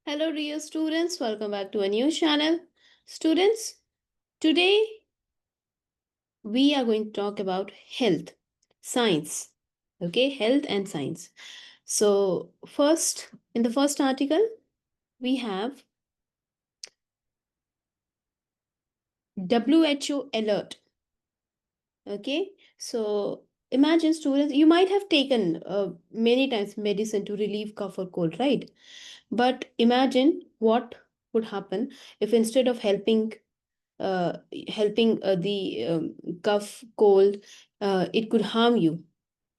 Hello dear students, welcome back to a new channel. Students, today we are going to talk about health, science. Okay, health and science. So first, in the first article, we have WHO alert. Okay, so imagine students, you might have taken many times medicine to relieve cough or cold, right? But imagine what would happen if instead of uh, helping the cough, cold, it could harm you.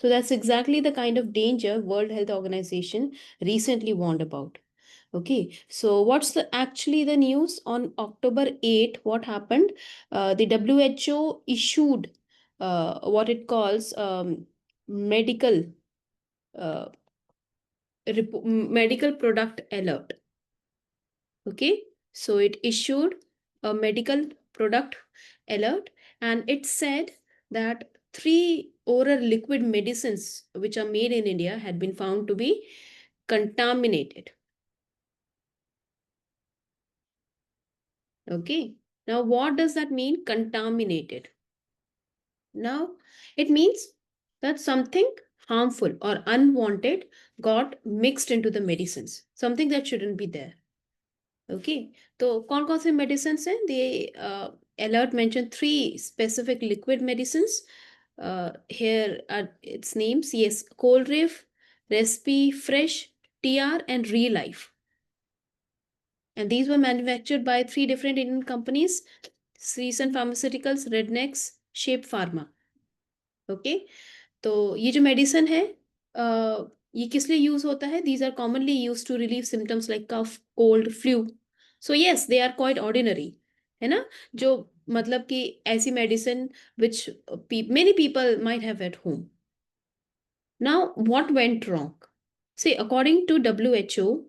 So that's exactly the kind of danger World Health Organization recently warned about. Okay, so what's actually the news on October 8? What happened? The WHO issued what it calls medical uh, medical product alert. Okay, so it issued a medical product alert, and it said that three oral liquid medicines which are made in India had been found to be contaminated. Okay, now what does that mean, contaminated? Now it means that something harmful or unwanted got mixed into the medicines, something that shouldn't be there. Okay, तो कौन कौन से medicine हैं? They alert mention three specific liquid medicine. Here are its names. Yes, Colrif, Respi, Fresh, TR, and Relife. And these were manufactured by three different Indian companies: Season Pharmaceuticals, Rednex, Shape Pharma. Okay, तो ये जो medicine है ये किस लिए use होता है? These are commonly use to relieve symptoms like cough, cold, flu. So yes, they are quite ordinary, है ना? जो मतलब कि ऐसी medicine which many people might have at home. Now what went wrong? See, according to WHO,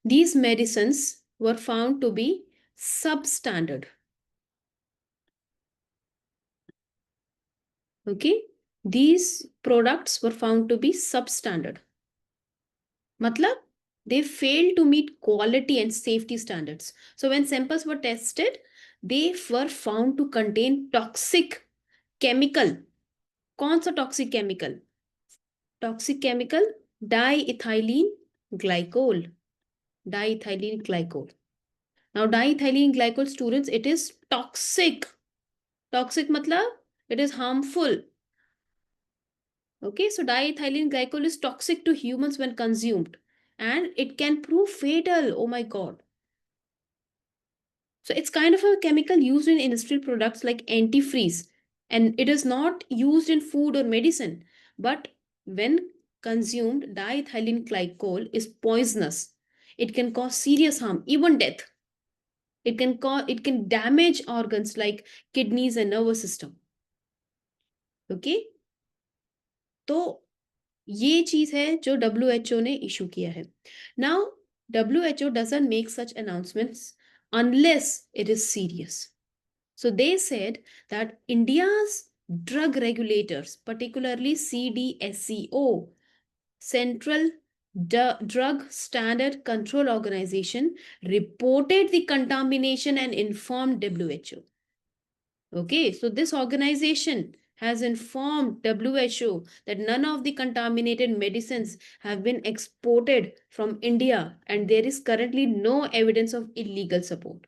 these medicines were found to be substandard. Okay, these products were found to be substandard. Matlab, they failed to meet quality and safety standards. So when samples were tested, they were found to contain toxic chemical. कौन सा toxic chemical? Toxic chemical diethylene glycol. Diethylene glycol. Now diethylene glycol, students, it is toxic. Toxic matlab it is harmful. Okay, so diethylene glycol is toxic to humans when consumed, and it can prove fatal. Oh my god. So it's kind of a chemical used in industrial products like antifreeze, and it is not used in food or medicine. But when consumed, diethylene glycol is poisonous. It can cause serious harm, even death. It can damage organs like kidneys and nervous system. Okay? तो ये चीज है जो WHO ने issue किया है. Now, WHO doesn't make such announcements unless it is serious. So they said that India's drug regulators, particularly CDSCO, Central Drug Standard Control Organization, reported the contamination and informed WHO. Okay, so this organization has informed WHO that none of the contaminated medicines have been exported from India, and there is currently no evidence of illegal support.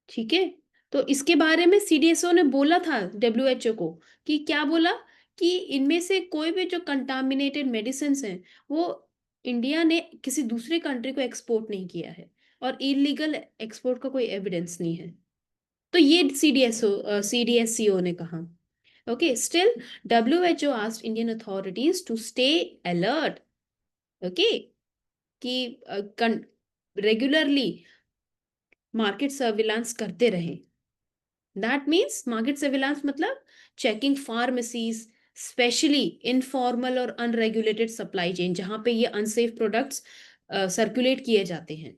ठीक है, तो इसके बारे में CDSO ने बोला था WHO को, कि क्या बोला कि इनमें से कोई भी जो कंटामिनेटेड मेडिसिन हैं वो इंडिया ने किसी दूसरे कंट्री को एक्सपोर्ट नहीं किया है, और इलीगल एक्सपोर्ट का कोई एविडेंस नहीं है. तो ये सीडीएससीओ ने कहा. Okay, still WHO asked Indian authorities to stay alert. Okay, कि रेगुलरली मार्केट सर्विलांस करते रहें. That means market surveillance matlab checking pharmacies, especially informal or unregulated supply chain जहां पे ये unsafe products circulate किए जाते हैं.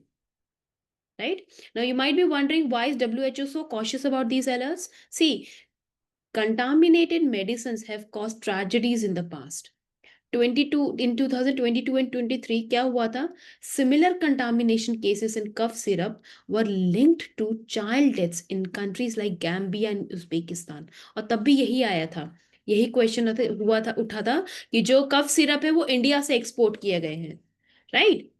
Right? Now you might be wondering, why is WHO so cautious about these alerts? See, contaminated medicines have caused tragedies in the past. In 2022 and 23 क्या हुआ था? Similar contamination cases in cough syrup were linked to child deaths in countries like Gambia and Uzbekistan. और तब भी यही आया था, यही क्वेश्चन हुआ था, उठा था कि जो कफ सिरप है वो इंडिया से एक्सपोर्ट किए गए हैं, right?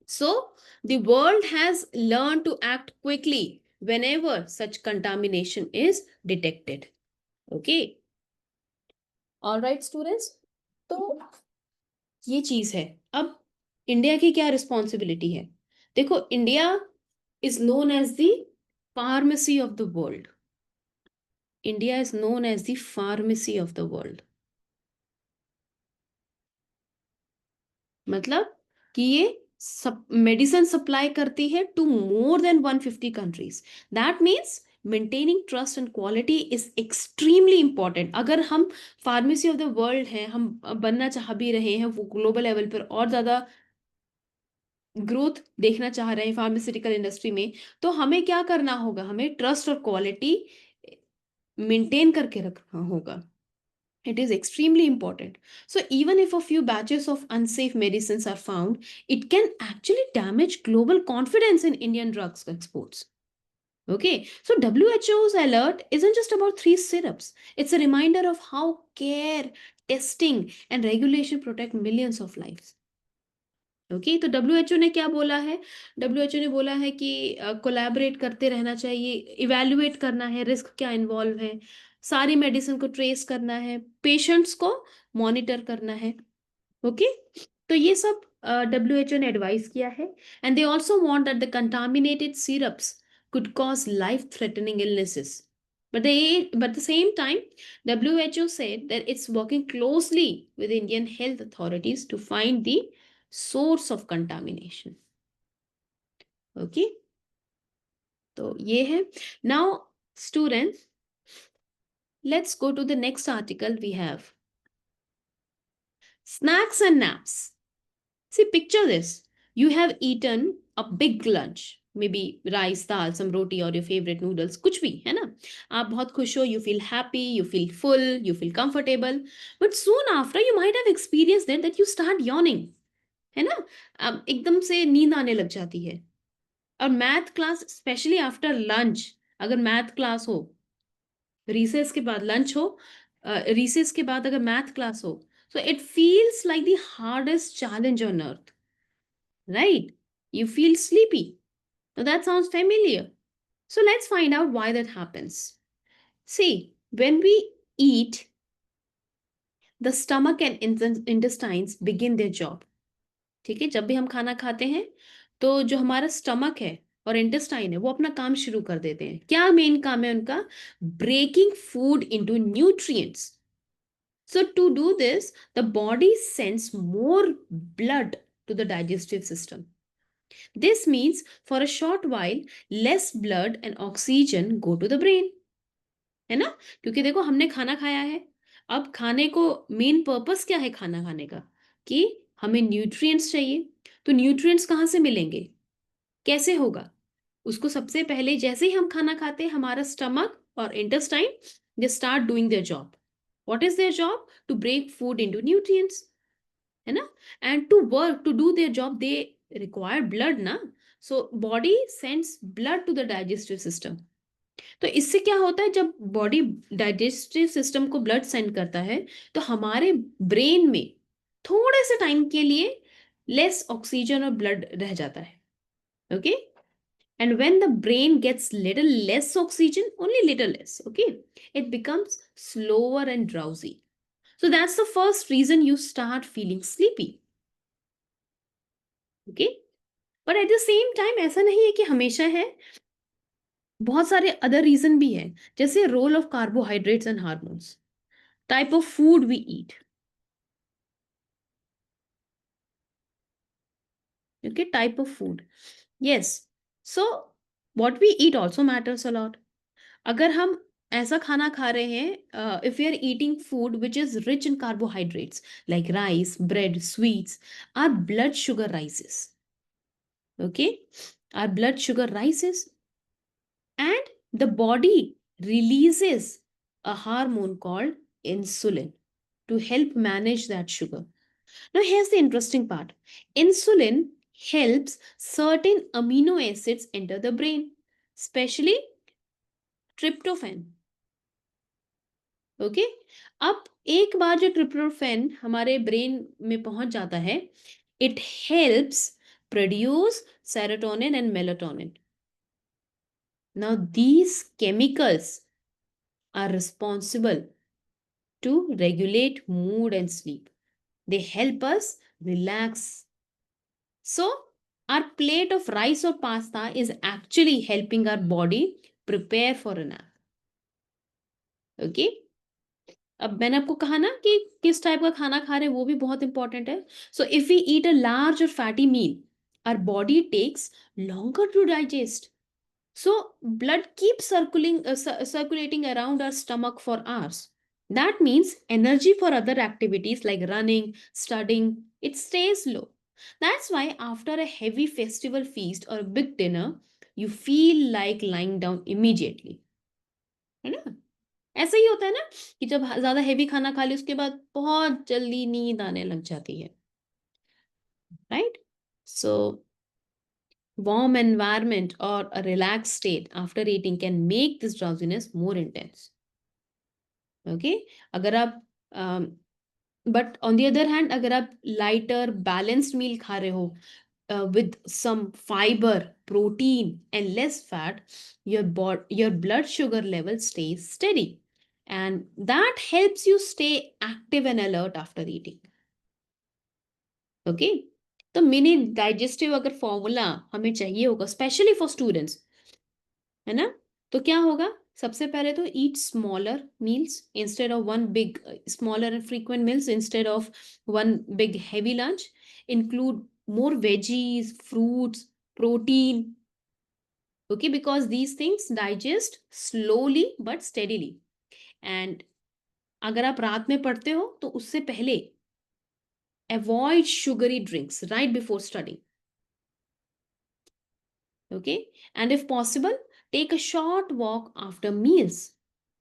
So the world has learn to act quickly whenever such contamination is detected. Okay, all right students, तो ये चीज है। अब इंडिया की क्या रिस्पॉन्सिबिलिटी है? देखो, India is known as the pharmacy of the world. India is known as the pharmacy of the world. मतलब कि ये सब मेडिसिन सप्लाई करती है to more than 150 countries. That means maintaining trust and quality is extremely important. अगर हम pharmacy of the world हैं, हम बनना चाह भी रहे हैं, वो ग्लोबल लेवल पर और ज्यादा ग्रोथ देखना चाह रहे हैं फार्मास्यूटिकल इंडस्ट्री में, तो हमें क्या करना होगा? हमें ट्रस्ट और क्वालिटी मेंटेन करके रखना होगा। It is extremely important. So even if a few batches of unsafe medicines are found, it can actually damage global confidence in Indian drugs exports. Okay, so WHO's alert isn't just about three syrups. It's a reminder of how care, testing, and regulation protect millions of lives. Okay, तो WHO ने क्या बोला है? WHO ने बोला है कि collaborate करते रहना चाहिए, इवैल्यूएट करना है रिस्क क्या इन्वॉल्व है, सारी मेडिसिन को ट्रेस करना है, पेशेंट्स को मॉनिटर करना है। ओके, तो ये सब डब्ल्यूएचओ ने एडवाइस किया है। And they also want that the contaminated syrups could cause life-threatening illnesses. But the same time, WHO said that it's working closely with Indian health authorities to find the source of contamination. Okay, तो ये है। Now, students, let's go to the next article we have. Snacks and naps. See, picture this. You have eaten a big lunch, maybe rice, dal, some roti or your favorite noodles, कुछ भी है ना? आप बहुत खुश हो, you feel happy, you feel full, you feel comfortable. But soon after, you might have experienced that you start yawning, है ना? अब एकदम से नींद आने लग जाती है। और math class, specially after lunch, अगर मैथ क्लास हो, रिसेस के बाद लंच हो, रिसेस के बाद अगर मैथ क्लास हो, so it feels like the hardest challenge on earth, right? You feel sleepy. Now that sounds familiar. So let's find out why that happens. See, when we eat, the stomach and intestines begin their job. ठीक है, जब भी हम खाना खाते हैं तो जो हमारा स्टमक है और इंटेस्टाइन है वो अपना काम शुरू कर देते हैं। क्या मेन काम है उनका? Breaking food into nutrients. So to do this, the body sends more blood to the digestive system. This means for a short while, less blood and oxygen go to the brain. है ना? क्योंकि देखो, हमने खाना खाया है। अब खाने को मेन पर्पस क्या है खाना खाने का? कि हमें न्यूट्रिएंट्स चाहिए। तो न्यूट्रिएंट्स कहाँ से मिलेंगे? कैसे होगा? उसको सबसे पहले जैसे ही हम खाना खाते हैं, हमारा स्टमक और intestine they start doing their job. What is their job? To break food into nutrients, है ना? And to work, to do their job, they require blood ना। So body sends blood to the digestive system. तो इससे क्या होता है? जब body digestive system को ब्लड सेंड करता है तो हमारे ब्रेन में थोड़े से टाइम के लिए लेस ऑक्सीजन और ब्लड रह जाता है। Okay, and when the brain gets little less oxygen, only little less, okay, it becomes slower and drowsy. So that's the first reason you start feeling sleepy. Okay, but at the same time ऐसा नहीं है कि हमेशा है, बहुत सारे other reason भी हैं, जैसे role of carbohydrates and hormones, type of food we eat. Okay, type of food, yes. So what we eat also matters a lot. अगर हम ऐसा खाना खा रहे हैं, if you are eating food which is rich in carbohydrates like rice, bread, sweets, our blood sugar rises. Okay, our blood sugar rises and the body releases a hormone called insulin. to help manage that sugar. Now, here's the interesting part. Insulin helps certain amino acids enter the brain, especially tryptophan. Okay, अब एक बार जो tryptophan हमारे brain में पहुंच जाता है, it helps produce serotonin and melatonin. Now these chemicals are responsible to regulate mood and sleep. They help us relax. So, our plate of rice or pasta is actually helping our body prepare for a nap. Okay? अब मैंने आपको कहा ना कि किस type का खाना खा रहे हैं वो भी बहुत इंपॉर्टेंट है. So if we eat a large और fatty meal, our body takes longer to digest. So blood keeps circulating around our stomach for hours. That means energy for other activities like running, studying, it stays low. That's why after a heavy festival feast or a big dinner, you feel like lying down immediately. है ना? ऐसा ही होता है ना कि जब ज्यादा heavy खाना खा ली उसके बाद बहुत जल्दी नींद आने लग जाती है. Right? So warm environment or a relaxed state after eating can make this drowsiness more intense. Okay, अगर आप but on the other hand अगर आप लाइटर बैलेंस्ड मील खा रहे हो with some fiber, protein, and less fat, your blood sugar level stays steady, and that helps you stay active and alert after eating. Okay, तो mini digestive अगर formula हमें चाहिए होगा स्पेशली फॉर स्टूडेंट्स, है ना? तो क्या होगा? सबसे पहले तो eat smaller meals instead of one big, smaller and frequent meals instead of one big heavy lunch. Include more veggies, fruits, protein. Okay, because these things digest slowly but steadily. And अगर आप रात में पढ़ते हो तो उससे पहले avoid sugary drinks right before studying. Okay, and if possible, take a short walk after meals.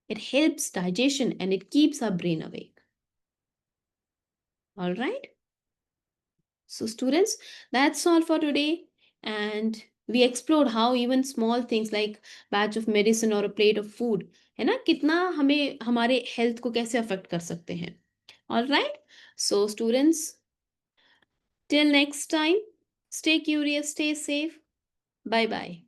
It helps digestion and it keeps our brain awake. All right. So, students, that's all for today. And we explored how even small things like batch of medicine or a plate of food, है ना, कितना हमें हमारे health को कैसे affect कर सकते हैं. All right. So, students, till next time, stay curious, stay safe. Bye bye.